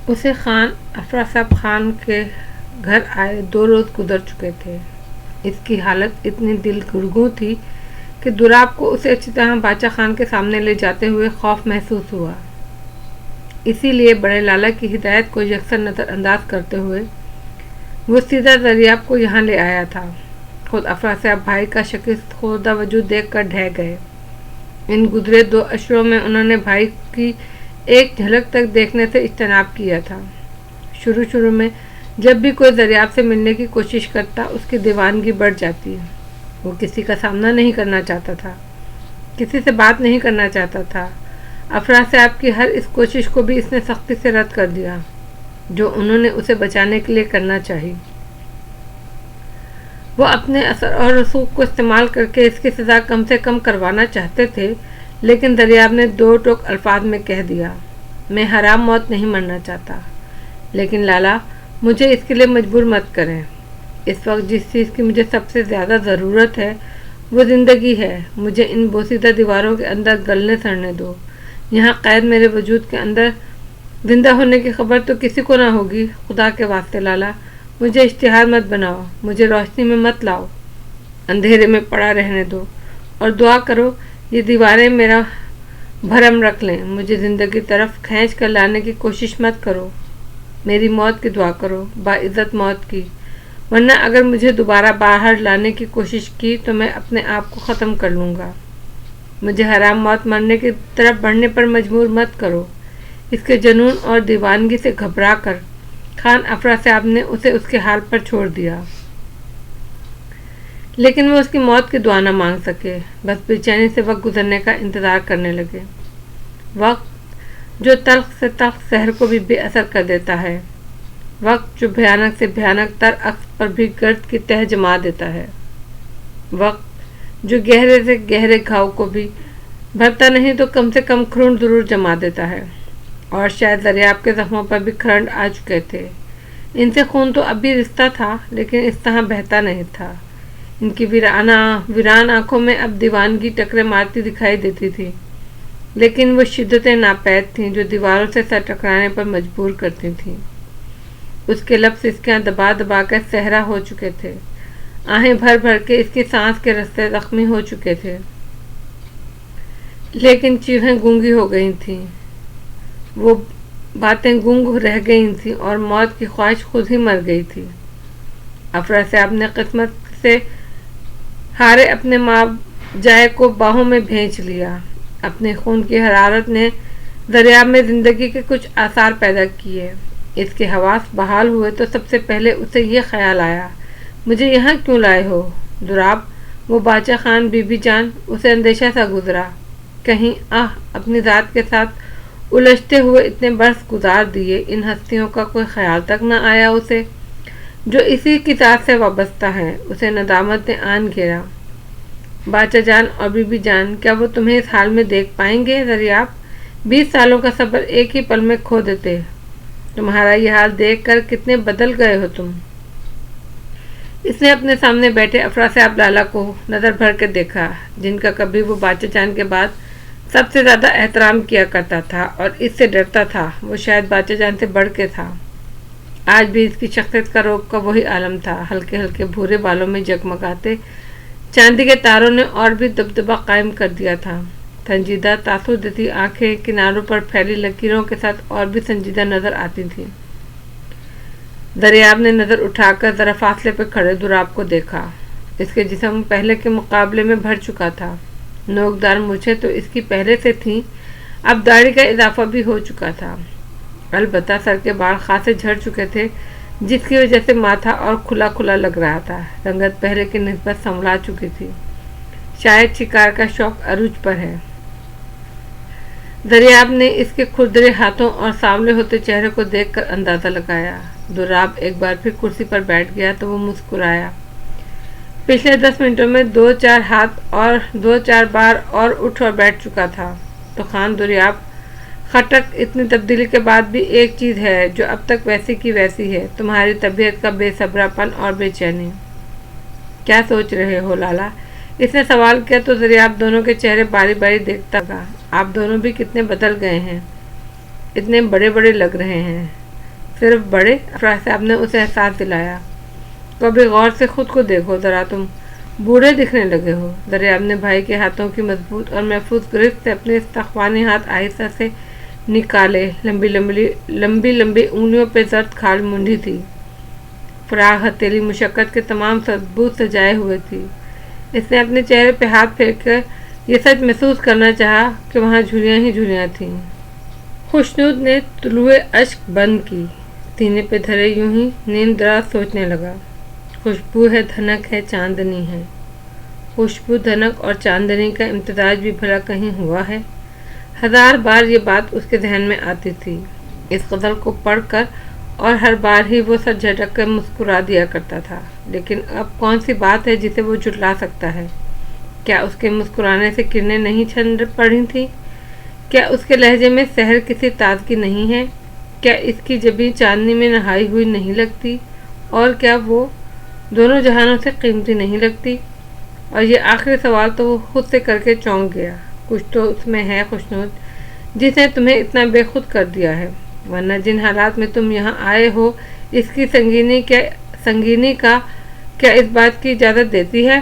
اسے خان افراسیاب خان کے گھر آئے 2 روز گزر چکے تھے۔ اس کی حالت اتنی دل گرگوں تھی کہ دراب کو اسے اچھی طرح باچا خان کے سامنے لے جاتے ہوئے خوف محسوس ہوا۔ اسی لیے بڑے لالا کی ہدایت کو یکسر نظر انداز کرتے ہوئے وہ سیدھا دریاب کو یہاں لے آیا تھا۔ خود افراسیاب بھائی کا شکست خوردہ وجود دیکھ کر ڈھہ گئے۔ ان گزرے 2 اشروں میں انہوں نے بھائی کی ایک جھلک تک دیکھنے سے اجتناب کیا تھا۔ شروع میں جب بھی کوئی دریاب سے ملنے کی کوشش کرتا اس کی دیوانگی بڑھ جاتی۔ وہ کسی کا سامنا نہیں کرنا چاہتا تھا، کسی سے بات نہیں کرنا چاہتا تھا۔ افراسیاب کی ہر اس کوشش کو بھی اس نے سختی سے رد کر دیا جو انہوں نے اسے بچانے کے لیے کرنا چاہی۔ وہ اپنے اثر اور رسوخ کو استعمال کر کے اس کی سزا کم سے کم کروانا چاہتے تھے، لیکن دریاب نے 2 ٹوک الفاظ میں کہہ دیا، میں حرام موت نہیں مرنا چاہتا، لیکن لالا مجھے اس کے لیے مجبور مت کریں۔ اس وقت جس چیز کی مجھے سب سے زیادہ ضرورت ہے وہ زندگی ہے۔ مجھے ان بوسیدہ دیواروں کے اندر گلنے سڑنے دو۔ یہاں قید میرے وجود کے اندر زندہ ہونے کی خبر تو کسی کو نہ ہوگی۔ خدا کے واسطے لالا مجھے اشتہار مت بناؤ، مجھے روشنی میں مت لاؤ، اندھیرے میں پڑا رہنے دو، اور دعا کرو یہ دیواریں میرا بھرم رکھ لیں۔ مجھے زندگی طرف کھینچ کر لانے کی کوشش مت کرو، میری موت کی دعا کرو، باعزت موت کی، ورنہ اگر مجھے دوبارہ باہر لانے کی کوشش کی تو میں اپنے آپ کو ختم کر لوں گا۔ مجھے حرام موت مرنے کی طرف بڑھنے پر مجبور مت کرو۔ اس کے جنون اور دیوانگی سے گھبرا کر خان افراسیاب نے اسے اس کے حال پر چھوڑ دیا، لیکن وہ اس کی موت کی دعا نہ مانگ سکے، بس بے چینی سے وقت گزرنے کا انتظار کرنے لگے۔ وقت جو تلخ سے تلخ زہر کو بھی بے اثر کر دیتا ہے، وقت جو بھیانک سے بھیانک تر عکس پر بھی گرد کی تہ جما دیتا ہے، وقت جو گہرے سے گہرے گھاؤ کو بھی بھرتا نہیں تو کم سے کم کھرنڈ ضرور جما دیتا ہے، اور شاید دریاب کے زخموں پر بھی کھرنڈ آ چکے تھے۔ ان سے خون تو اب بھی رشتہ تھا، لیکن اس طرح بہتا نہیں تھا۔ ان کی ویران آنکھوں میں اب دیوانگی ٹکرے مارتی دکھائی دیتی تھی، لیکن وہ شدتیں ناپید تھیں جو دیواروں سے سر ٹکرانے پر مجبور کرتی تھیں۔ اس کے لب سسکیاں دبا دبا کر صحرا ہو چکے تھے، آہیں بھر بھر کے اس کی سانس کے رستے زخمی ہو چکے تھے، لیکن چیخیں گونگی ہو گئی تھیں، وہ باتیں گونگ رہ گئی تھیں، اور موت کی خواہش خود ہی مر گئی تھی۔ افراسیاب نے قسمت سے ہارے اپنے ماں جائے کو باہوں میں بھینچ لیا۔ اپنے خون کی حرارت نے دریاب میں زندگی کے کچھ آثار پیدا کیے۔ اس کے حواس بحال ہوئے تو سب سے پہلے اسے یہ خیال آیا، مجھے یہاں کیوں لائے ہو دراب؟ وہ باچا خان بی بی جان، اسے اندیشہ سا گزرا، کہیں اپنی ذات کے ساتھ الجھتے ہوئے اتنے برس گزار دیے، ان ہستیوں کا کوئی خیال تک نہ آیا اسے جو اسی کی ذات سے وابستہ ہیں۔ اسے ندامت نے آن گھیرا، باچا جان اور بی بی جان، کیا وہ تمہیں اس حال میں دیکھ پائیں گے؟ دریاب 20 سالوں کا صبر ایک ہی پل میں کھو دیتے۔ تمہارا یہ حال دیکھ کر کتنے بدل گئے ہو تم۔ اس نے اپنے سامنے بیٹھے افراسیاب لالا کو نظر بھر کے دیکھا، جن کا کبھی وہ باچا جان کے بعد سب سے زیادہ احترام کیا کرتا تھا اور اس سے ڈرتا تھا۔ وہ شاید باچا جان سے بڑھ کے تھا۔ آج بھی اس کی شخصیت کا روب کا وہی عالم تھا۔ ہلکے ہلکے بھورے بالوں میں جگمگاتے چاندی کے تاروں نے اور بھی دبدبہ قائم کر دیا تھا۔ سنجیدہ تاثر دیتی آنکھیں کناروں پر پھیلی لکیروں کے ساتھ اور بھی سنجیدہ نظر آتی تھیں۔ دریاب نے نظر اٹھا کر ذرا فاصلے پہ کھڑے دراب کو دیکھا۔ اس کے جسم پہلے کے مقابلے میں بھر چکا تھا۔ نوکدار مونچھیں تو اس کی پہلے سے تھیں، اب داڑھی کا اضافہ بھی ہو چکا تھا۔ البتہ سر کے بال خاصے جھڑ چکے تھے، جس کی وجہ سے ماتھا اور کھلا کھلا لگ رہا تھا۔ رنگت پہلے کی نسبت سنولا چکی تھی، شاید شکار کا شوق عروج پر ہے۔ دریاب نے اس کے کھردرے ہاتھوں اور سانولے ہوتے چہرے کو دیکھ کر اندازہ لگایا۔ دراب ایک بار پھر کرسی پر بیٹھ گیا تو وہ مسکرایا۔ پچھلے 10 منٹوں میں 2-4 ہاتھ اور 2-4 بار اور اٹھ اور بیٹھ چکا تھا۔ تو خان دریاب خٹک، اتنی تبدیلی کے بعد بھی ایک چیز ہے جو اب تک ویسی کی ویسی ہے، تمہاری طبیعت کا بے صبرا پن اور بے چینی۔ کیا سوچ رہے ہو لالا؟ اس نے سوال کیا تو دریاب دونوں کے چہرے باری باری دیکھتا گا۔ آپ دونوں بھی کتنے بدل گئے ہیں، اتنے بڑے بڑے لگ رہے ہیں۔ صرف بڑے افراد سے آپ نے اسے احساس دلایا۔ کبھی غور سے خود کو دیکھو ذرا، تم بوڑھے دکھنے لگے ہو۔ دریاب نے بھائی کے ہاتھوں کی مضبوط اور محفوظ گرفت سے اپنے استخوانی ہاتھ آہستہ سے نکالے۔ لمبی لمبی انگلیوں پہ زرد کھال منڈی تھی، فراغ ہتھیلی مشقت کے تمام ثبوت سجائے ہوئے تھی۔ اس نے اپنے چہرے پہ ہاتھ پھیر کر یہ سچ محسوس کرنا چاہا کہ وہاں جھلیاں ہی جھلیاں تھیں۔ خوشنود نے طلوع اشک بند کی، سینے پہ دھرے یوں ہی نیند دراز سوچنے لگا۔ خوشبو ہے، دھنک ہے، چاندنی ہے۔ خوشبو، دھنک اور چاندنی کا امتزاج بھی بھلا کہیں ہوا ہے؟ ہزار بار یہ بات اس کے ذہن میں آتی تھی اس غزل کو پڑھ کر، اور ہر بار ہی وہ سر جھٹک کر مسکرا دیا کرتا تھا۔ لیکن اب کون سی بات ہے جسے وہ جھٹلا سکتا ہے؟ کیا اس کے مسکرانے سے کرنیں نہیں چھن پڑی تھیں؟ کیا اس کے لہجے میں سحر کسی تازگی نہیں ہے؟ کیا اس کی جبیں چاندنی میں نہائی ہوئی نہیں لگتی؟ اور کیا وہ دونوں جہانوں سے قیمتی نہیں لگتی؟ اور یہ آخری سوال تو وہ خود سے کر کے چونک گیا۔ کچھ تو اس میں ہے خوشنود جس نے تمہیں اتنا بے خود کر دیا ہے، ورنہ جن حالات میں تم یہاں آئے ہو اس کی سنگینی کا کیا اس بات کی اجازت دیتی ہے؟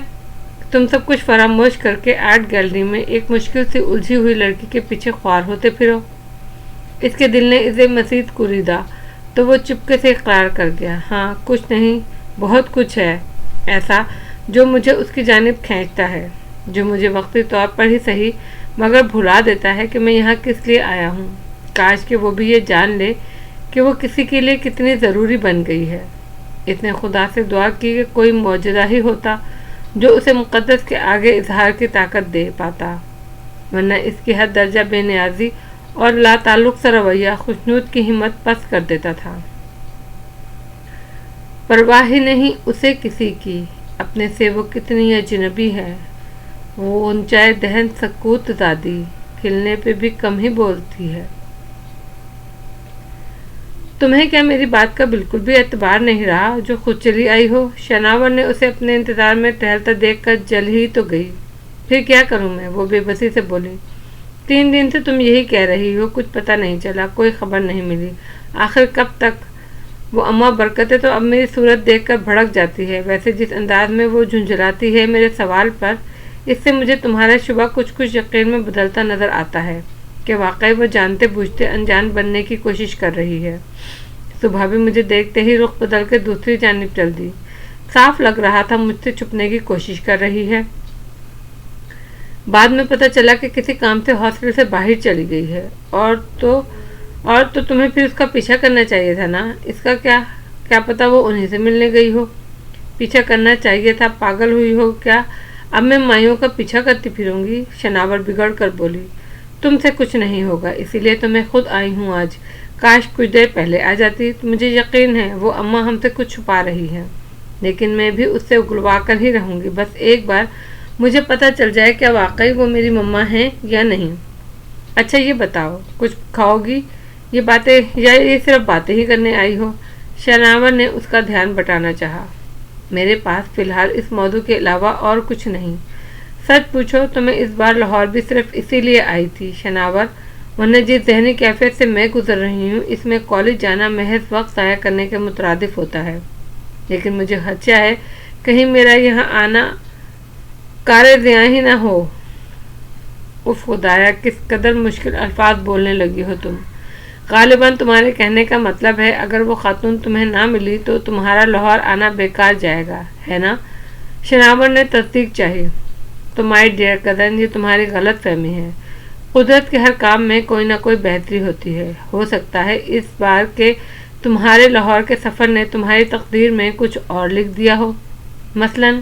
تم سب کچھ فراموش کر کے آرٹ گیلری میں ایک مشکل سی الجھی ہوئی لڑکی کے پیچھے خوار ہوتے پھرو۔ اس کے دل نے اسے مزید کوریدا تو وہ چپکے سے اقرار کر گیا، ہاں کچھ نہیں، بہت کچھ ہے ایسا جو مجھے اس کی جانب کھینچتا ہے، جو مجھے وقتی طور پر ہی صحیح مگر بھلا دیتا ہے کہ میں یہاں کس لیے آیا ہوں۔ کاش کہ وہ بھی یہ جان لے کہ وہ کسی کے لیے کتنی ضروری بن گئی ہے۔ اس نے خدا سے دعا کی کہ کوئی معجزہ ہی ہوتا جو اسے مقدس کے آگے اظہار کی طاقت دے پاتا، ورنہ اس کی حد درجہ بے نیازی اور لا تعلق سا رویہ خوشنود کی ہمت پست کر دیتا تھا۔ پرواہ ہی نہیں اسے کسی کی، اپنے سے وہ کتنی اجنبی ہے۔ وہ اونچائے دہن سکوت زادی، کھلنے پہ بھی کم ہی بولتی ہے۔ تمہیں کیا میری بات کا بالکل بھی اعتبار نہیں رہا جو خود چلی آئی ہو؟ شناور نے اسے اپنے انتظار میں ٹہلتا دیکھ کر جل ہی تو گئی۔ پھر کیا کروں میں؟ وہ بے بسی سے بولی۔ 3 دن سے تم یہی کہہ رہی ہو، کچھ پتہ نہیں چلا، کوئی خبر نہیں ملی، آخر کب تک؟ وہ اماں برکتیں تو اب میری صورت دیکھ کر بھڑک جاتی ہے، ویسے جس انداز میں وہ جھنجھلاتی ہے میرے سوال پر، اس سے مجھے تمہارا شبہ کچھ یقین میں بدلتا نظر آتا ہے کہ واقعی وہ جانتے بوجھتے انجان بننے کی کوشش کر رہی ہے۔ صبح بھی مجھے دیکھتے ہی رخ بدل کے دوسری جانب چل دی، صاف لگ رہا تھا مجھ سے چھپنے کی کوشش کر رہی ہے۔ بعد میں پتہ چلا کہ کسی کام سے ہاسٹل سے باہر چلی گئی ہے، اور تو تمہیں پھر اس کا پیچھا کرنا چاہیے تھا نا؟ اس کا کیا پتہ وہ انہی سے ملنے گئی ہو؟ پیچھا کرنا چاہیے تھا؟ پاگل ہوئی ہو کیا؟ اب میں مائیوں کا پیچھا کرتی پھروں گی؟ شناور بگڑ کر بولی۔ تم سے کچھ نہیں ہوگا، اسی لیے تو میں خود آئی ہوں آج، کاش کچھ دیر پہلے آ جاتی۔ مجھے یقین ہے وہ اماں ہم سے کچھ چھپا رہی ہے، لیکن میں بھی اس سے اگلوا کر ہی رہوں گی، بس ایک بار مجھے پتہ چل جائے کیا واقعی وہ میری مما ہیں یا نہیں۔ اچھا یہ بتاؤ، کچھ کھاؤ گی یہ باتیں یا یہ صرف باتیں ہی کرنے آئی ہو؟ شناور نے اس کا دھیان بٹانا چاہا۔ میرے پاس فی الحال اس موضوع کے علاوہ اور کچھ نہیں۔ سچ پوچھو تو میں اس بار لاہور بھی صرف اسی لیے آئی تھی شناور، ورنہ جس ذہنی کیفیت سے میں گزر رہی ہوں اس میں کالج جانا محض وقت ضائع کرنے کے مترادف ہوتا ہے، لیکن مجھے خدشہ ہے کہیں میرا یہاں آنا کار ضیاع ہی نہ ہو۔ اف خدایا، کس قدر مشکل الفاظ بولنے لگی ہو تم۔ غالباً تمہارے کہنے کا مطلب ہے اگر وہ خاتون تمہیں نہ ملی تو تمہارا لاہور آنا بیکار جائے گا، ہے نا؟ شناور نے تصدیق چاہی۔ تو مائی ڈیئر کزن، یہ تمہاری غلط فہمی ہے۔ قدرت کے ہر کام میں کوئی نہ کوئی بہتری ہوتی ہے۔ ہو سکتا ہے اس بار کے تمہارے لاہور کے سفر نے تمہاری تقدیر میں کچھ اور لکھ دیا ہو، مثلاً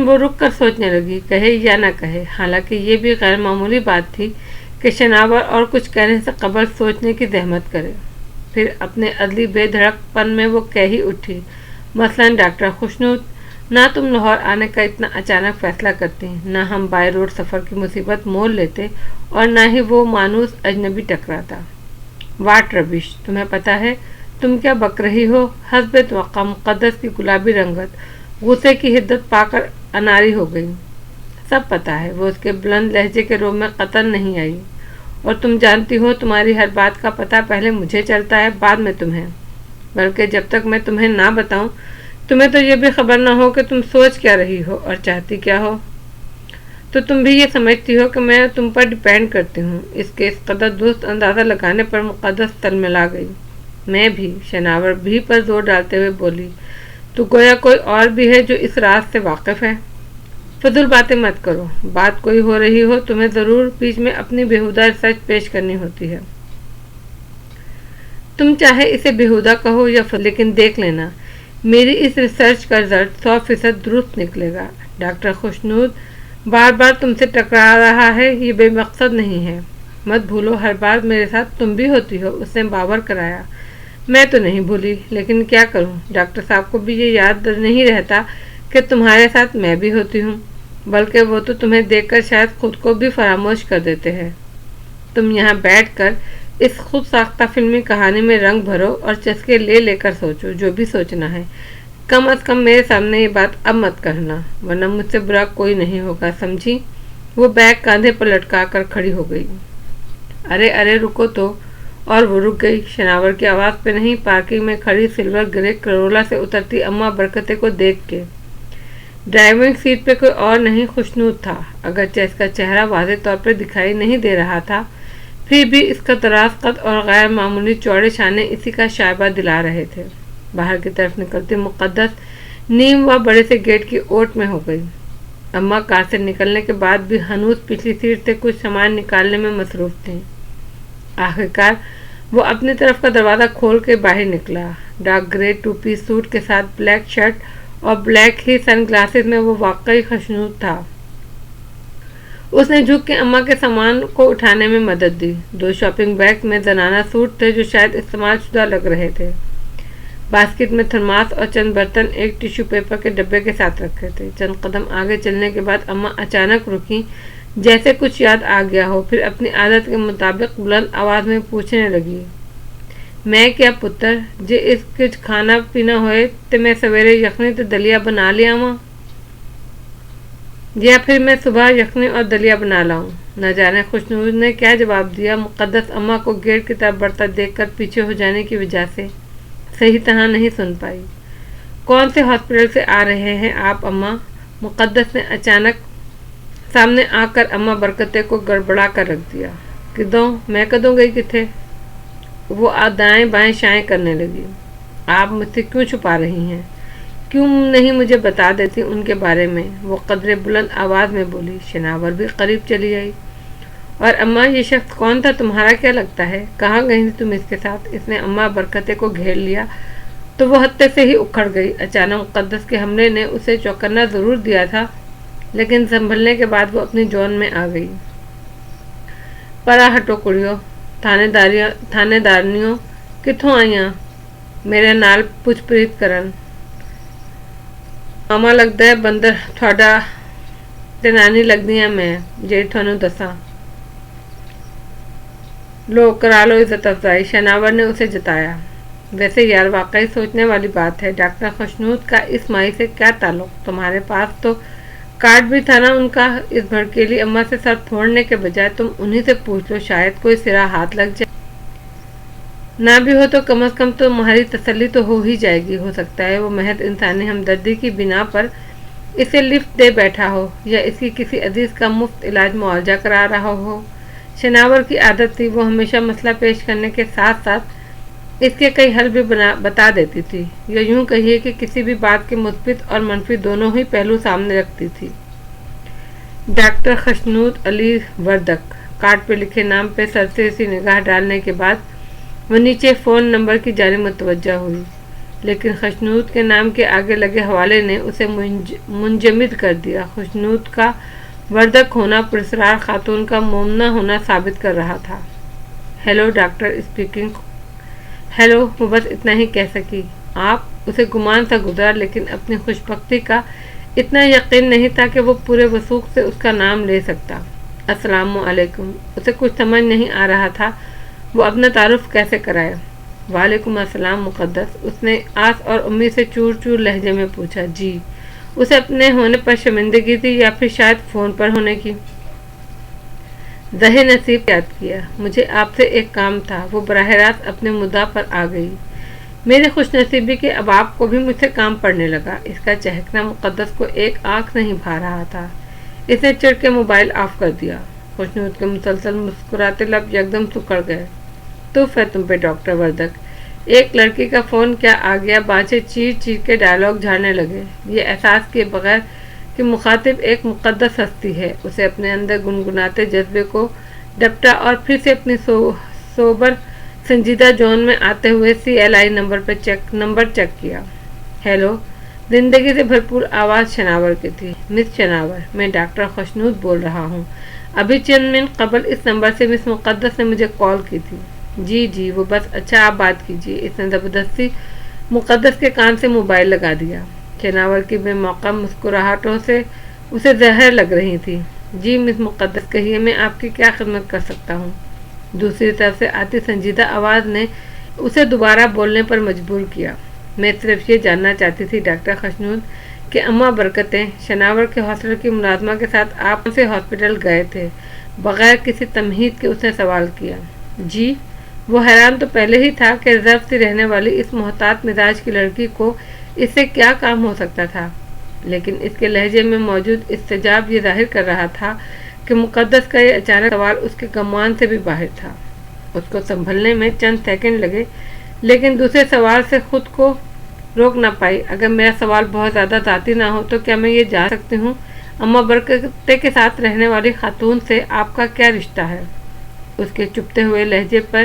وہ رک کر سوچنے لگی، کہے یا نہ کہے۔ حالانکہ یہ بھی غیر معمولی بات تھی کہ شناور اور کچھ کہنے سے قبل سوچنے کی زحمت کرے۔ پھر اپنے عدلی بے دھڑک پن میں وہ کہہ ہی اٹھی، مثلاً ڈاکٹر خوشنود، نہ تم لاہور آنے کا اتنا اچانک فیصلہ کرتی، نہ ہم بائی روڈ سفر کی مصیبت مول لیتے، اور نہ ہی وہ مانوس اجنبی ٹکراتا۔ واٹ ربش! تمہیں پتہ ہے تم کیا بک رہی ہو؟ حسب توقع مقدس کی گلابی رنگت غصے کی حدت پا کر اناری ہو گئی۔ سب پتہ ہے، وہ اس کے بلند لہجے کے روب میں قطعاً نہیں آئی، اور تم جانتی ہو تمہاری ہر بات کا پتہ پہلے مجھے چلتا ہے، بعد میں تمہیں، بلکہ جب تک میں تمہیں نہ بتاؤں تمہیں تو یہ بھی خبر نہ ہو کہ تم سوچ کیا رہی ہو اور چاہتی کیا ہو۔ تو تم بھی یہ سمجھتی ہو کہ میں تم پر ڈیپینڈ کرتی ہوں۔ اس کے اس قدر درست اندازہ لگانے پر مقدس تلملا گئی۔ میں بھی، شناور بھی پر زور ڈالتے ہوئے بولی، تو گویا کوئی اور بھی ہے جو اس راز سے واقف ہے۔ فضول باتیں مت کرو، بات کوئی ہو رہی ہو تمہیں ضرور بیچ میں اپنی بیہودہ ریسرچ پیش کرنی ہوتی ہے۔ تم چاہے اسے بیہودہ کہو یا لیکن دیکھ لینا میری اس ریسرچ کا رزلٹ 100% درست نکلے گا۔ ڈاکٹر خوشنود بار بار تم سے ٹکرا رہا ہے، یہ بے مقصد نہیں ہے۔ مت بھولو ہر بار میرے ساتھ تم بھی ہوتی ہو، اس نے باور کرایا۔ میں تو نہیں بھولی، لیکن کیا کروں، ڈاکٹر صاحب کو بھی یہ یاد نہیں رہتا کہ تمہارے ساتھ میں بھی ہوتی ہوں، بلکہ وہ تو تمہیں دیکھ کر شاید خود کو بھی فراموش کر دیتے ہیں۔ تم یہاں بیٹھ کر اس خود ساختہ فلمی کہانی میں رنگ بھرو اور چسکے لے لے کر سوچو جو بھی سوچنا ہے۔ کم از کم میرے سامنے یہ بات اب مت کرنا، ورنہ مجھ سے برا کوئی نہیں ہوگا، سمجھی؟ وہ بیگ کاندھے پر لٹکا کر کھڑی ہو گئی۔ ارے رکو تو، اور وہ رک گئی۔ شناور کی آواز پہ نہیں، پارکنگ میں کھڑی سلور گرے کرولا سے اترتی اماں برکتے کو دیکھ کے۔ ڈرائیونگ سیٹ پہ کوئی اور نہیں خوشنود تھا، اگرچہ اس کا چہرہ واضح طور پر دکھائی نہیں دے رہا تھا، پھر بھی اس کا دراز قد اور غیر معمولی چوڑے شانے اسی کا شائبہ دلا رہے تھے۔ باہر کی طرف نکلتی مقدس نیم و بڑے سے گیٹ کی اوٹ میں ہو گئی۔ اماں کار سے نکلنے کے بعد بھی ہنوز پچھلی سیٹ سے کچھ سامان نکالنے میں مصروف تھیں۔ آخرکار وہ اپنی طرف کا دروازہ کھول کے باہر نکلا۔ Dark grey two piece suit کے ساتھ بلیک شرٹ اور بلیک ہی سن گلاسز میں وہ واقعی خوشنود تھا۔ اس نے جھک کے اماں کے سامان کو اٹھانے میں مدد دی۔ 2 شاپنگ بیگ میں زنانہ سوٹ تھے جو شاید استعمال شدہ لگ رہے تھے۔ باسکٹ میں تھرماس اور چند برتن ایک ٹیشو پیپر کے ڈبے کے ساتھ رکھے تھے۔ چند قدم آگے چلنے کے بعد اماں اچانک رکیں، جیسے کچھ یاد آ گیا ہو، پھر اپنی عادت کے مطابق بلند آواز میں پوچھنے لگی، میں کیا پتر جے اس کچھ کھانا پینا ہوئے تے میں سویرے یخنی تے دلیا بنا لیا ماں، یا پھر میں صبح یخنی اور دلیا بنا لاؤں۔ نہ جانے خوشنود نے کیا جواب دیا۔ مقدس اماں کو گیٹ کی طرف بڑھتا دیکھ کر پیچھے ہو جانے کی وجہ سے صحیح طرح نہیں سن پائی۔ کون سے ہاسپٹل سے آ رہے ہیں آپ اماں؟ مقدس نے اچانک سامنے آ کر اماں برکتے کو گڑبڑا کر رکھ دیا۔ کدوں میں کدوں گئی کتھے؟ وہ دائیں بائیں شائیں کرنے لگی۔ آپ مجھ سے کیوں چھپا رہی ہیں؟ کیوں نہیں مجھے بتا دیتی ان کے بارے میں؟ وہ قدرے بلند آواز میں بولی۔ شناور بھی قریب چلی آئی۔ اور اماں یہ شخص کون تھا، تمہارا کیا لگتا ہے؟ کہاں گئی تھی تم اس کے ساتھ؟ اس نے اماں برکتے کو گھیر لیا تو وہ ہتے سے ہی اکھڑ گئی۔ اچانک مقدس کے حملے نے اسے چوکنا ضرور دیا تھا، لیکن سنبھلنے کے بعد وہ اپنی جون میں آ گئی۔ پرا ہٹو کڑیو، تھانے دارنیوں کتھوں آئیاں؟ میرے نال پوچھ پریت کرن۔ ماما لگدا ہے بندر تھوڑا تے نانی لگدی ہاں میں، جیڑی تھانوں دساں۔ لو کرا لو عزت افزائی، شناور نے اسے جتایا۔ ویسے یار واقعی سوچنے والی بات ہے، ڈاکٹر خوشنود کا اس مائی سے کیا تعلق؟ تمہارے پاس تو کارڈ بھی تھا نا ان کا۔ اس بھڑکیلی اماں سے سر پھوڑنے کے بجائے تم انہی سے پوچھ لو، شاید کوئی سرا ہاتھ لگ جائے۔ نہ بھی ہو تو کم از کم تمہاری تسلی تو ہو ہی جائے گی۔ ہو سکتا ہے وہ محض انسانی ہمدردی کی بنا پر اسے لفٹ دے بیٹھا ہو، یا اس کی کسی عزیز کا مفت علاج معالجہ کرا رہا ہو۔ شناور کی عادت تھی وہ ہمیشہ مسئلہ پیش کرنے کے ساتھ ساتھ اس کے کئی حل بھی بتا دیتی تھی، یا یوں کہیے کہ کسی بھی بات کے مثبت اور منفی دونوں ہی پہلو سامنے رکھتی تھی۔ ڈاکٹر خوشنود علی وردک، کارڈ پہ لکھے نام پہ سرسری سی نگاہ ڈالنے کے بعد وہ نیچے فون نمبر کی جانب متوجہ ہوئی، لیکن خوشنود کے نام کے آگے لگے حوالے نے اسے منجمد کر دیا۔ خوشنود کا وردک ہونا پرسرار خاتون کا مومنہ ہونا ثابت کر رہا تھا۔ Hello doctor speaking. ہیلو، وہ بس اتنا ہی کہہ سکی۔ آپ؟ اسے گمان سا گزرا، لیکن اپنی خوش بختی کا اتنا یقین نہیں تھا کہ وہ پورے وثوق سے اس کا نام لے سکتا۔ السلام علیکم۔ اسے کچھ سمجھ نہیں آ رہا تھا وہ اپنا تعارف کیسے کرائے۔ وعلیکم السلام مقدس، اس نے آس اور امید سے چور چور لہجے میں پوچھا۔ جی۔ اسے اپنے ہونے پر شرمندگی تھی یا پھر شاید فون پر ہونے کی؟ ذہن نصیب یاد کیا، مجھے آپ سے ایک کام تھا۔ وہ براہ راست اپنے مدعا پر آ گئی۔ میری خوش نصیبی کہ اب آپ کو بھی مجھ سے کام پڑنے لگا۔ اس کا چہکنا مقدس کو ایک آنکھ نہیں بھا رہا تھا۔ اس نے چڑھ کے موبائل آف کر دیا۔ خوشنود کے مسلسل مسکراتے لب یکدم سکڑ گئے۔ توف ہے تم پہ ڈاکٹر وردک، ایک لڑکی کا فون کیا آ گیا، بانچے چیر چیر کے ڈائلاگ جھاڑنے لگے، یہ احساس کیے بغیر کہ مخاطب ایک مقدس ہستی ہے۔ اسے اپنے اندر گنگناتے جذبے کو ڈپٹا اور پھر سے اپنی سوبر سنجیدہ جون میں آتے ہوئے CLI نمبر چیک کیا۔ ہیلو، زندگی سے بھرپور آواز شناور کی تھی۔ مس شناور، میں ڈاکٹر خوشنود بول رہا ہوں۔ ابھی چند منٹ قبل اس نمبر سے مس مقدس نے مجھے کال کی تھی۔ جی وہ بس، اچھا آپ بات کیجیے۔ اس نے زبردستی مقدس کے کان سے موبائل لگا دیا۔ شناور کی بے موقع مسکراہٹوں سے اسے زہر لگ رہی تھی۔ جی مس مقدس کہیے، میں آپ کی کیا خدمت کر سکتا ہوں؟ دوسری طرف سے آتی سنجیدہ آواز نے اسے دوبارہ بولنے پر مجبور کیا۔ میں صرف یہ جاننا چاہتی تھی ڈاکٹر خوشنود کہ اماں برکتیں شناور کے ہاسپٹل کی ملازمہ کے ساتھ آپ سے ہاسپٹل گئے تھے؟ بغیر کسی تمہید کے اس نے سوال کیا۔ جی، وہ حیران تو پہلے ہی تھا کہ ریزرو سی رہنے والی اس محتاط مزاج کی لڑکی کو اس سے کیا کام ہو سکتا تھا، لیکن اس کے لہجے میں موجود استجاب یہ ظاہر کر رہا تھا کہ مقدس کا یہ اچانک سوال اس کے گمان سے بھی باہر تھا۔ اس کو سنبھلنے میں چند سیکنڈ لگے، لیکن دوسرے سوال سے خود کو روک نہ پائی۔ اگر میرا سوال بہت زیادہ ذاتی نہ ہو تو کیا میں یہ جان سکتی ہوں اماں برکتے کے ساتھ رہنے والی خاتون سے آپ کا کیا رشتہ ہے؟ اس کے چپتے ہوئے لہجے پر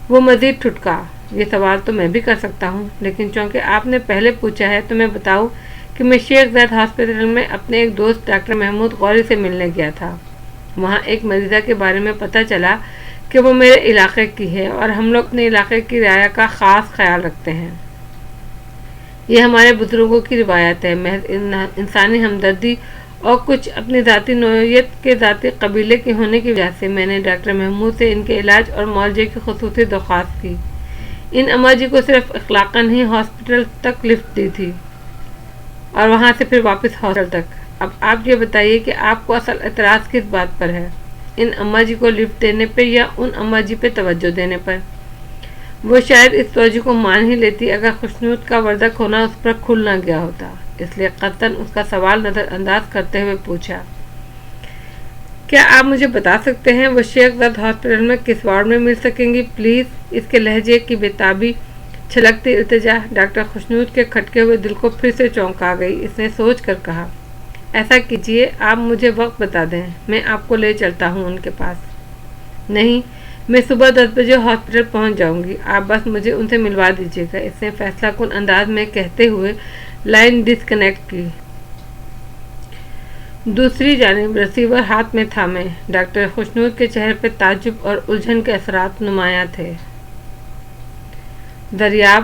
وہ مزید ٹھٹکا۔ یہ سوال تو میں بھی کر سکتا ہوں، لیکن چونکہ آپ نے پہلے پوچھا ہے تو میں بتاؤں کہ میں شیخ زید ہاسپٹل میں اپنے ایک دوست ڈاکٹر محمود غوری سے ملنے گیا تھا۔ وہاں ایک مریضہ کے بارے میں پتہ چلا کہ وہ میرے علاقے کی ہے اور ہم لوگ اپنے علاقے کی رعایا کا خاص خیال رکھتے ہیں۔ یہ ہمارے بزرگوں کی روایت ہے۔ محض انسانی ہمدردی اور کچھ اپنی ذاتی نوعیت کے ذاتی قبیلے کے ہونے کی وجہ سے میں نے ڈاکٹر محمود سے ان کے علاج اور معالجے کی خصوصی درخواست کی۔ ان اماں جی کو صرف اخلاقاً ہی ہاسپٹل تک لفٹ دی تھی اور وہاں سے پھر واپس ہاسپٹل تک۔ اب آپ یہ بتائیے کہ آپ کو اصل اعتراض کس بات پر ہے، ان اماں جی کو لفٹ دینے پہ یا ان اماں جی پہ توجہ دینے پر؟ وہ شاید اس توجہ کو مان ہی لیتی اگر خوشنود کا وردک ہونا اس پر کھل نہ گیا ہوتا، اس لیے قطعاً اس کا سوال نظر انداز کرتے ہوئے پوچھا، کیا آپ مجھے بتا سکتے ہیں وہ شیخ زید ہاسپٹل میں کس وارڈ میں مل سکیں گی پلیز؟ اس کے لہجے کی بےتابی چھلکتی التجا ڈاکٹر خوشنود کے کھٹکے ہوئے دل کو پھر سے چونکا گئی۔ اس نے سوچ کر کہا، ایسا کیجیے، آپ مجھے وقت بتا دیں، میں آپ کو لے چلتا ہوں ان کے پاس۔ نہیں، میں صبح 10 بجے ہاسپٹل پہنچ جاؤں گی، آپ بس مجھے ان سے ملوا دیجیے گا، اس نے فیصلہ کن انداز میں کہتے ہوئے لائن ڈسکنیکٹ کی۔ دوسری جانب ریسیور ہاتھ میں تھامے ڈاکٹر خوشنود کے چہرے پہ تعجب اور الجھن کے اثرات نمایاں تھے۔ دریاب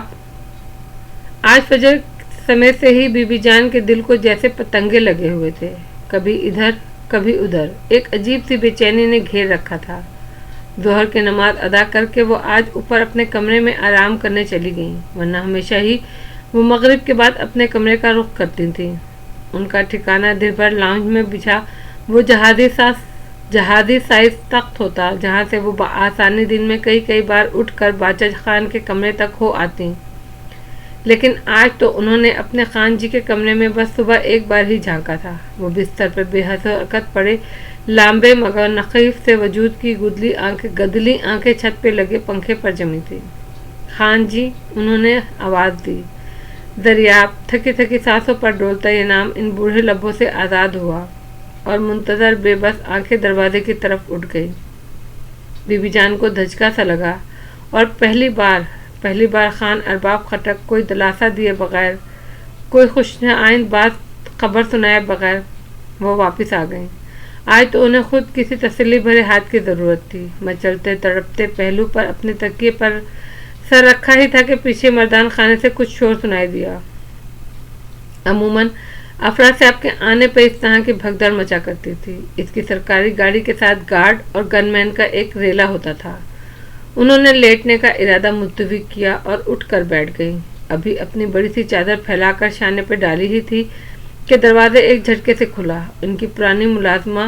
آج فجر سمے سے ہی بی بی جان کے دل کو جیسے پتنگے لگے ہوئے تھے، کبھی ادھر کبھی ادھر، ایک عجیب سی بے چینی نے گھیر رکھا تھا۔ ظہر کی نماز ادا کر کے وہ آج اوپر اپنے کمرے میں آرام کرنے چلی گئیں، ورنہ ہمیشہ ہی وہ مغرب کے بعد اپنے کمرے کا رخ کرتی تھیں۔ ان کا ٹھکانہ دن بھر لاؤنج میں بچھا وہ جہادی سائز تخت ہوتا، جہاں سے وہ بآسانی دن میں کئی بار اٹھ کر باچا خان کے کمرے تک ہو آتی، لیکن آج تو انہوں نے اپنے خان جی کے کمرے میں بس صبح ایک بار ہی جھانکا تھا۔ وہ بستر پر بے حرکت پڑے لامبے مگر نقیف سے وجود کی گدلی آنکھیں چھت پہ لگے پنکھے پر جمی تھی۔ خان جی، انہوں نے آواز دی۔ دریاب تھکی سانسوں پر ڈولتا یہ نام ان بوڑھے لبوں سے آزاد ہوا اور منتظر بے بس آنکھیں دروازے کی طرف اٹھ گئی۔ بی بی جان کو دھچکا سا لگا اور پہلی بار خان ارباب خٹک کوئی دلاسا دیے بغیر، کوئی خوش آئند بات خبر سنائے بغیر وہ واپس آ گئیں۔ آج تو انہیں خود کسی تسلی بھرے ہاتھ کی ضرورت تھی۔ مچلتے تڑپتے پہلو پر اپنے تکیے پر سر رکھا ہی تھا کہ پیچھے مردان خانے سے کچھ شور سنائی دیا۔ عموماً افراد صاحب کے آنے پہ اس طرح کی بھگدڑ مچا کرتی تھی۔ اس کی سرکاری گاڑی کے ساتھ گارڈ اور گن مین کا ایک ریلا ہوتا تھا۔ انہوں نے لیٹنے کا ارادہ ملتوی کیا اور اٹھ کر بیٹھ گئی۔ ابھی اپنی بڑی سی چادر پھیلا کر شانے پہ ڈالی ہی تھی کہ دروازے ایک جھٹکے سے کھلا۔ ان کی پرانی ملازمہ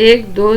1, 2,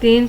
3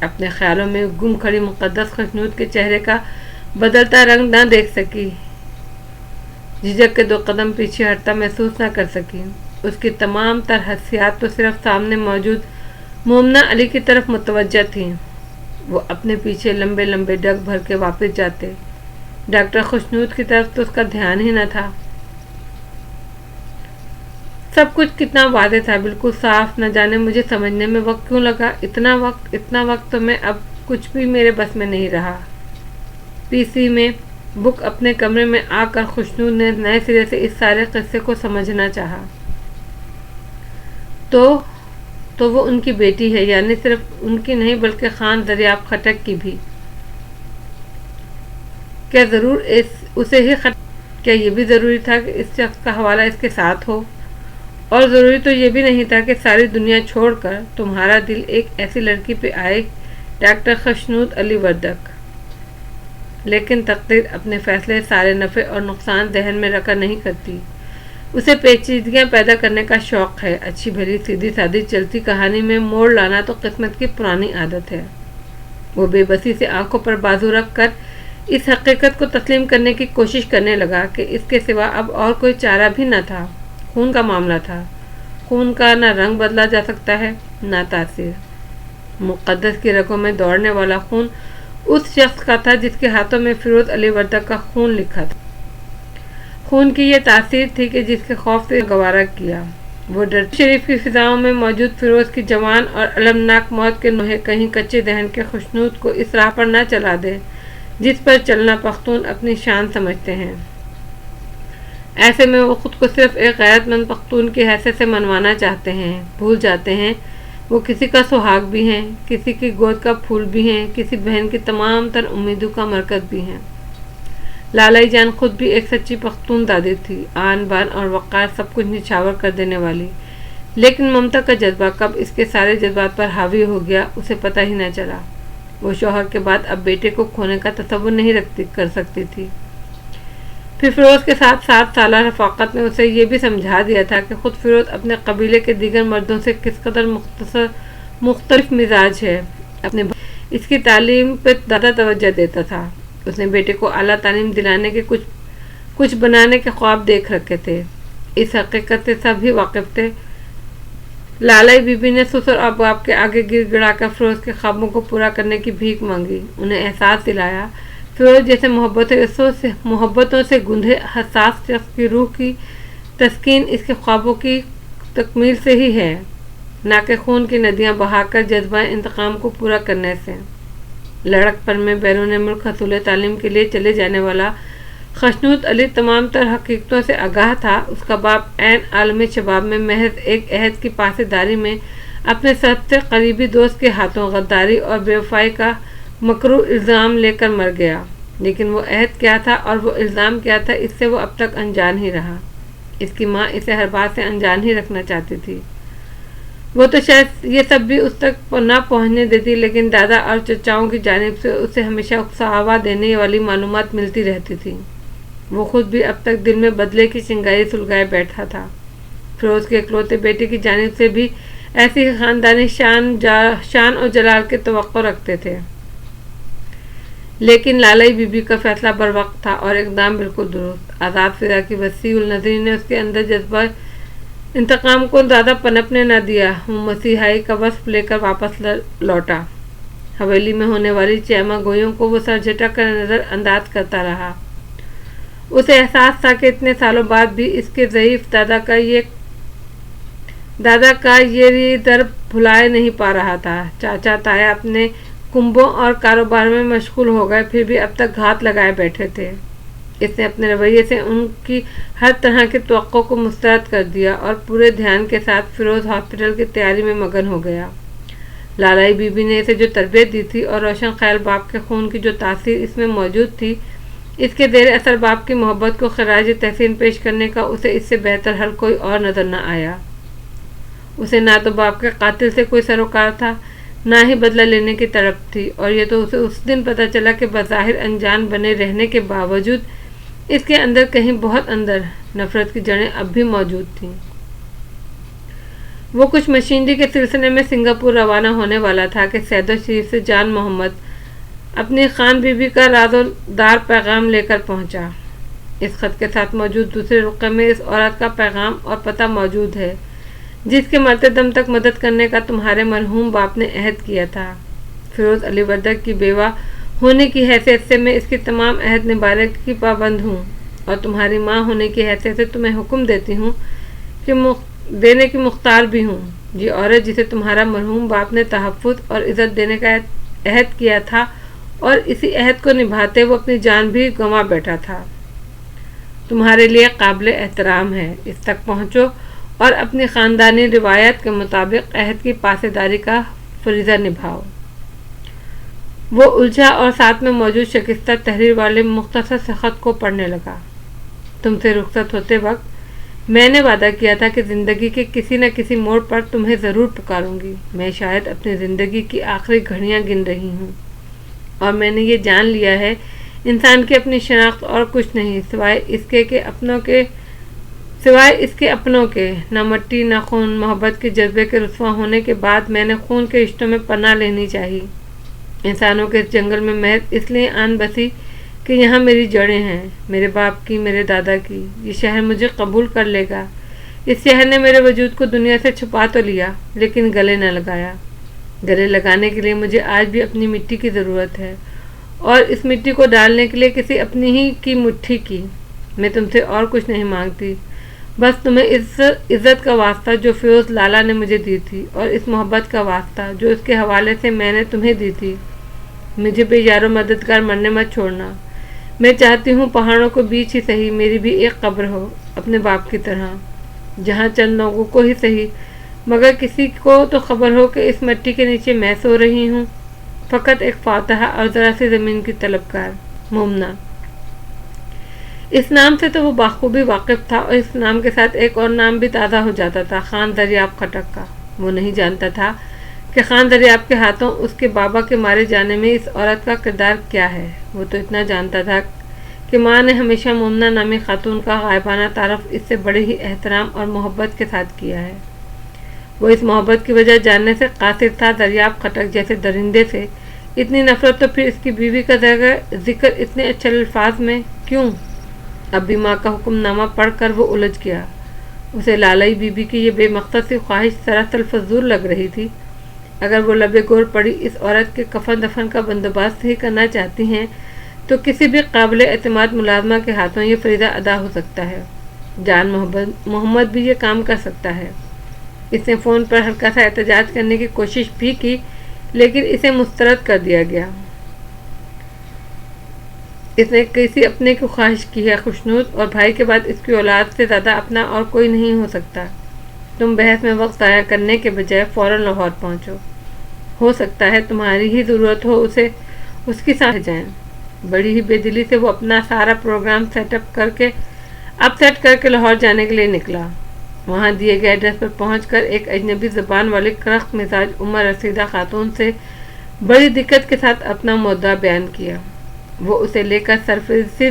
اپنے خیالوں میں گم کھڑی مقدس خوشنود کے چہرے کا بدلتا رنگ نہ دیکھ سکی، جھجک کے 2 قدم پیچھے ہٹتا محسوس نہ کر سکی۔ اس کی تمام تر حسیات تو صرف سامنے موجود مومنہ علی کی طرف متوجہ تھیں۔ وہ اپنے پیچھے لمبے لمبے ڈگ بھر کے واپس جاتے، ڈاکٹر خوشنود کی طرف تو اس کا دھیان ہی نہ تھا۔ سب کچھ کتنا واضح تھا، بالکل صاف، نہ جانے مجھے سمجھنے میں وقت کیوں لگا، اتنا وقت تو میں اب کچھ بھی میرے بس میں نہیں رہا۔ پی سی میں بک اپنے کمرے میں آ کر خوشنود نے نئے سرے سے اس سارے قصے کو سمجھنا چاہا۔ تو وہ ان کی بیٹی ہے، یعنی صرف ان کی نہیں بلکہ خان دریاب خٹک کی بھی۔ کیا یہ بھی ضروری تھا کہ اس شخص کا حوالہ اس کے ساتھ ہو؟ اور ضروری تو یہ بھی نہیں تھا کہ ساری دنیا چھوڑ کر تمہارا دل ایک ایسی لڑکی پہ آئے، ڈاکٹر خوشنود علی وردک۔ لیکن تقدیر اپنے فیصلے سارے نفع اور نقصان ذہن میں رکھا نہیں کرتی، اسے پیچیدگیاں پیدا کرنے کا شوق ہے۔ اچھی بھلی سیدھی سادھی چلتی کہانی میں موڑ لانا تو قسمت کی پرانی عادت ہے۔ وہ بے بسی سے آنکھوں پر بازو رکھ کر اس حقیقت کو تسلیم کرنے کی کوشش کرنے لگا کہ اس کے سوا اب اور کوئی چارہ بھی نہ تھا۔ خون کا معاملہ تھا، خون کا نہ رنگ بدلا جا سکتا ہے نہ تاثیر۔ مقدس کی رگوں میں دوڑنے والا خون اس شخص کا تھا جس کے ہاتھوں میں فیروز علی وردک کا خون لکھا تھا۔ خون کی یہ تاثیر تھی کہ جس کے خوف سے گوارا کیا۔ وہ ڈرتی شریف کی فضاؤں میں موجود فیروز کی جوان اور المناک موت کے نوحے کہیں کچے ذہن کے خوشنود کو اس راہ پر نہ چلا دے جس پر چلنا پختون اپنی شان سمجھتے ہیں۔ ایسے میں وہ خود کو صرف ایک غیرت مند پختون کی حیثیت سے منوانا چاہتے ہیں، بھول جاتے ہیں وہ کسی کا سہاگ بھی ہیں، کسی کی گود کا پھول بھی ہیں، کسی بہن کی تمام تر امیدوں کا مرکز بھی ہیں۔ لالائی جان خود بھی ایک سچی پختون دادی تھی، آن بان اور وقار سب کچھ نچھاور کر دینے والی، لیکن ممتا کا جذبہ کب اس کے سارے جذبات پر حاوی ہو گیا اسے پتہ ہی نہ چلا۔ وہ شوہر کے بعد اب بیٹے کو کھونے کا تصور نہیں کر سکتی تھی۔ پھر فیروز کے ساتھ 7 سالہ رفاقت نے اسے یہ بھی سمجھا دیا تھا کہ خود فیروز اپنے قبیلے کے دیگر مردوں سے کس قدر مختلف مزاج ہے۔ اس کی تعلیم پہ زیادہ توجہ دیتا تھا۔ اس نے بیٹے کو اعلیٰ تعلیم دلانے کے کچھ بنانے کے خواب دیکھ رکھے تھے، اس حقیقت سے سب ہی واقف تھے۔ لالائی بی بی نے سسر اور باپ کے آگے گر گڑا کر فیروز کے خوابوں کو پورا کرنے کی بھیک مانگی، انہیں احساس دلایا فیروز جیسے محبتوں سے گندھے حساس شخص کی روح کی تسکین اس کے خوابوں کی تکمیل سے ہی ہے، نہ کہ خون کی ندیاں بہا کر جذبہ انتقام کو پورا کرنے سے۔ لڑک پر میں بیرون ملک حصول تعلیم کے لیے چلے جانے والا خوشنود علی تمام تر حقیقتوں سے آگاہ تھا۔ اس کا باپ عین عالم شباب میں محض ایک عہد کی پاسداری میں اپنے سب سے قریبی دوست کے ہاتھوں غداری اور بے وفائی کا مکروہ الزام لے کر مر گیا، لیکن وہ عہد کیا تھا اور وہ الزام کیا تھا اس سے وہ اب تک انجان ہی رہا۔ اس کی ماں اسے ہر بات سے انجان ہی رکھنا چاہتی تھی، وہ تو شاید یہ سب بھی اس تک نہ پہنچنے دیتی، لیکن دادا اور چچاؤں کی جانب سے اسے ہمیشہ اکساوا دینے والی معلومات ملتی رہتی تھی۔ وہ خود بھی اب تک دل میں بدلے کی چنگاری سلگائے بیٹھا تھا۔ فیروز کے اکلوتے بیٹے کی جانب سے بھی ایسی خاندانی شان اور جلال کے توقع رکھتے تھے، لیکن لالائی بی بی کا فیصلہ بر وقت تھا اور اقدام بالکل درست۔ آزاد فضا کی وسیع النظری نے اس کے اندر جذبہ انتقام کو زیادہ پنپنے نہ دیا۔ وہ مسیحائی کا وصف لے کر واپس لوٹا، حویلی میں ہونے والی چیما گوئیوں کو وہ سر جھٹک کر نظر انداز کرتا رہا۔ اسے احساس تھا کہ اتنے سالوں بعد بھی اس کے ضعیف دادا کا یہ ضرب بھلائے نہیں پا رہا تھا۔ چاچا تایا اپنے کنبوں اور کاروبار میں مشغول ہو گئے، پھر بھی اب تک گھات لگائے بیٹھے تھے۔ اس نے اپنے رویے سے ان کی ہر طرح کی توقع کو مسترد کر دیا اور پورے دھیان کے ساتھ فیروز ہاسپٹل کی تیاری میں مگن ہو گیا۔ لالائی بی بی نے اسے جو تربیت دی تھی اور روشن خیال باپ کے خون کی جو تاثیر اس میں موجود تھی، اس کے زیر اثر باپ کی محبت کو خراج تحسین پیش کرنے کا اسے اس سے بہتر حل کوئی اور نظر نہ آیا۔ اسے نہ تو باپ کے قاتل سے کوئی سروکار تھا، نہ ہی بدلہ لینے کی طرف تھی، اور یہ تو اسے اس دن پتہ چلا کہ بظاہر انجان بنے رہنے کے باوجود اس کے اندر کہیں بہت اندر نفرت کی جڑیں اب بھی موجود تھیں۔ وہ کچھ مشینری کے سلسلے میں سنگاپور روانہ ہونے والا تھا کہ سیدو شریف سے جان محمد اپنی خان بی بی کا راز و دار پیغام لے کر پہنچا۔ اس خط کے ساتھ موجود دوسرے رقعے میں اس عورت کا پیغام اور پتہ موجود ہے جس کے مرتے دم تک مدد کرنے کا تمہارے مرحوم باپ نے عہد کیا تھا۔ فیروز علی وردک کی بیوہ ہونے کی حیثیت سے میں اس کی تمام عہد نبھانے کی پابند ہوں، اور تمہاری ماں ہونے کی حیثیت سے تمہیں حکم دیتی ہوں کہ دینے کی مختار بھی ہوں۔ یہ عورت جسے تمہارا مرحوم باپ نے تحفظ اور عزت دینے کا عہد کیا تھا اور اسی عہد کو نبھاتے وہ اپنی جان بھی گنوا بیٹھا تھا، تمہارے لیے قابل احترام ہے۔ اس تک پہنچو اور اپنی خاندانی روایت کے مطابق عہد کی پاسداری کا فریضہ نبھاؤ۔ وہ الجھا اور ساتھ میں موجود شکستہ تحریر والے مختصر سے خط کو پڑھنے لگا۔ تم سے رخصت ہوتے وقت میں نے وعدہ کیا تھا کہ زندگی کے کسی نہ کسی موڑ پر تمہیں ضرور پکاروں گی۔ میں شاید اپنی زندگی کی آخری گھڑیاں گن رہی ہوں، اور میں نے یہ جان لیا ہے انسان کی اپنی شناخت اور کچھ نہیں سوائے اس کے اپنوں کے، نہ مٹی نہ خون۔ محبت کے جذبے کے رسوا ہونے کے بعد میں نے خون کے رشتوں میں پناہ لینی چاہیے۔ انسانوں کے اس جنگل میں محض اس لیے آن بسی کہ یہاں میری جڑیں ہیں، میرے باپ کی، میرے دادا کی۔ یہ شہر مجھے قبول کر لے گا۔ اس شہر نے میرے وجود کو دنیا سے چھپا تو لیا لیکن گلے نہ لگایا۔ گلے لگانے کے لیے مجھے آج بھی اپنی مٹی کی ضرورت ہے، اور اس مٹی کو ڈالنے کے لیے کسی اپنی ہی کی مٹھی کی۔ میں تم سے اور کچھ نہیں مانگتی، بس تمہیں اس عزت کا واسطہ جو فیروز لالا نے مجھے دی تھی، اور اس محبت کا واسطہ جو اس کے حوالے سے میں نے تمہیں دی تھی۔ مجھے بے یار و مددگار مرنے مت چھوڑنا۔ میں چاہتی ہوں پہاڑوں کو بیچ ہی صحیح میری بھی ایک قبر ہو، اپنے باپ کی طرح، جہاں چند لوگوں کو ہی صحیح مگر کسی کو تو خبر ہو کہ اس مٹی کے نیچے میں سو رہی ہوں، فقط ایک فاتحہ اور ذرا سی زمین کی طلبگار، مومنہ۔ اس نام سے تو وہ بخوبی واقف تھا، اور اس نام کے ساتھ ایک اور نام بھی تازہ ہو جاتا تھا، خان دریاب خٹک کا۔ وہ نہیں جانتا تھا کہ خان دریاب کے ہاتھوں اس کے بابا کے مارے جانے میں اس عورت کا کردار کیا ہے۔ وہ تو اتنا جانتا تھا کہ ماں نے ہمیشہ مومنہ نامی خاتون کا غائبانہ تعارف اس سے بڑے ہی احترام اور محبت کے ساتھ کیا ہے۔ وہ اس محبت کی وجہ جاننے سے قاصر تھا۔ دریاب خٹک جیسے درندے سے اتنی نفرت تو پھر اس کی بیوی کا ذکر اتنے اچھے الفاظ میں کیوں؟ اب بھی ماں کا حکم نامہ پڑھ کر وہ الجھ گیا۔ اسے لالائی بی بی کی یہ بے مقصد سی خواہش سراسر فضول لگ رہی تھی۔ اگر وہ لبے گور پڑی اس عورت کے کفن دفن کا بندوبست ہی کرنا چاہتی ہیں تو کسی بھی قابل اعتماد ملازمہ کے ہاتھوں یہ فریضہ ادا ہو سکتا ہے۔ جان محمد بھی یہ کام کر سکتا ہے۔ اس نے فون پر ہلکا سا احتجاج کرنے کی کوشش بھی کی لیکن اسے مسترد کر دیا گیا۔ اس نے کسی اپنے کی خواہش کی ہے، خوشنود اور بھائی کے بعد اس کی اولاد سے زیادہ اپنا اور کوئی نہیں ہو سکتا۔ تم بحث میں وقت ضائع کرنے کے بجائے فوراً لاہور پہنچو۔ ہو سکتا ہے تمہاری ہی ضرورت ہو اسے اس کی ساتھ جائیں۔ بڑی ہی بے دلی سے وہ اپنا سارا پروگرام سیٹ کر کے لاہور جانے کے لیے نکلا۔ وہاں دیے گئے ایڈریس پر پہنچ کر ایک اجنبی زبان والی کرخت مزاج عمر رسیدہ خاتون سے بڑی دقت کے ساتھ اپنا مدعا بیان کیا۔ وہ اسے لے کر سرفرزز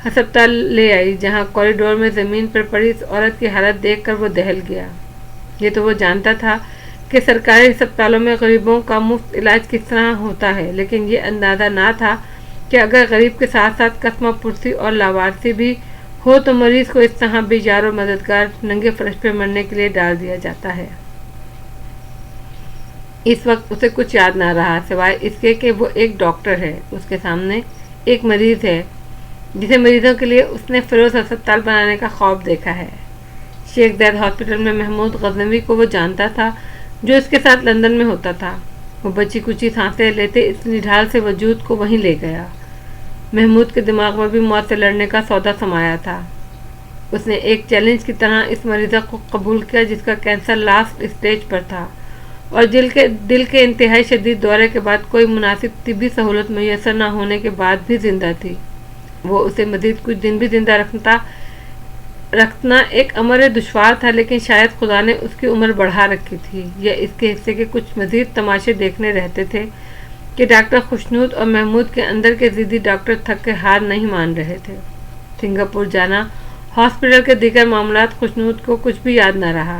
ہسپتال لے آئی، جہاں کوریڈور میں زمین پر پڑی اس عورت کی حالت دیکھ کر وہ دہل گیا۔ یہ تو وہ جانتا تھا کہ سرکاری ہسپتالوں میں غریبوں کا مفت علاج کس طرح ہوتا ہے، لیکن یہ اندازہ نہ تھا کہ اگر غریب کے ساتھ ساتھ قسمہ پرسی اور لاوارسی بھی ہو تو مریض کو اس طرح بے یار و مددگار ننگے فرش پہ مرنے کے لیے ڈال دیا جاتا ہے۔ اس وقت اسے کچھ یاد نہ رہا سوائے اس کے کہ وہ ایک ڈاکٹر ہے، اس کے سامنے ایک مریض ہے جسے مریضوں کے لیے اس نے فیروز ہسپتال بنانے کا خواب دیکھا ہے۔ شیخ زید ہاسپٹل میں محمود غزنوی کو وہ جانتا تھا جو اس کے ساتھ لندن میں ہوتا تھا۔ وہ بچی کچی سانسیں لیتے اس نڈھال سے وجود کو وہیں لے گیا۔ محمود کے دماغ میں بھی موت سے لڑنے کا سودا سمایا تھا۔ اس نے ایک چیلنج کی طرح اس مریضہ کو قبول کیا جس کا کینسر لاسٹ اسٹیج پر تھا اور دل کے انتہائی شدید دورے کے بعد کوئی مناسب طبی سہولت میسر نہ ہونے کے بعد بھی زندہ تھی۔ وہ اسے مزید کچھ دن بھی زندہ رکھنا ایک امر دشوار تھا، لیکن شاید خدا نے اس کی عمر بڑھا رکھی تھی یا اس کے حصے کے کچھ مزید تماشے دیکھنے رہتے تھے کہ ڈاکٹر خوشنود اور محمود کے اندر کے ضدی ڈاکٹر تھک کے ہار نہیں مان رہے تھے۔ سنگاپور جانا، ہاسپٹل کے دیگر معاملات، خوشنود کو کچھ بھی یاد نہ رہا۔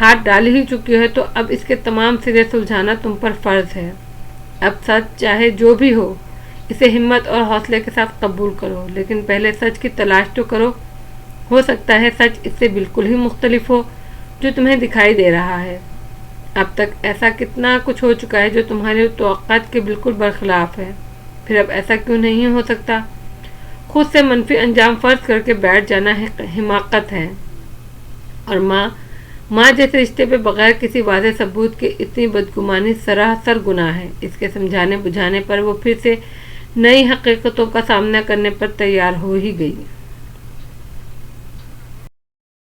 ہاتھ ڈال ہی چکی ہے تو اب اس کے تمام سرے سلجھانا تم پر فرض ہے۔ اب سچ چاہے جو بھی ہو اسے ہمت اور حوصلے کے ساتھ قبول کرو، لیکن پہلے سچ کی تلاش تو کرو۔ ہو سکتا ہے سچ اس سے بالکل ہی مختلف ہو جو تمہیں دکھائی دے رہا ہے۔ اب تک ایسا کتنا کچھ ہو چکا ہے جو تمہاری توقعات کے بالکل برخلاف ہے، پھر اب ایسا کیوں نہیں ہو سکتا؟ خود سے منفی انجام فرض کر کے بیٹھ جانا حماقت ہے، اور ماں جیسے رشتے پہ بغیر کسی واضح ثبوت کے اتنی بدگمانی سراسر گناہ ہے۔ اس کے سمجھانے بجھانے پر وہ پھر سے نئی حقیقتوں کا سامنا کرنے پر تیار ہو ہی گئی۔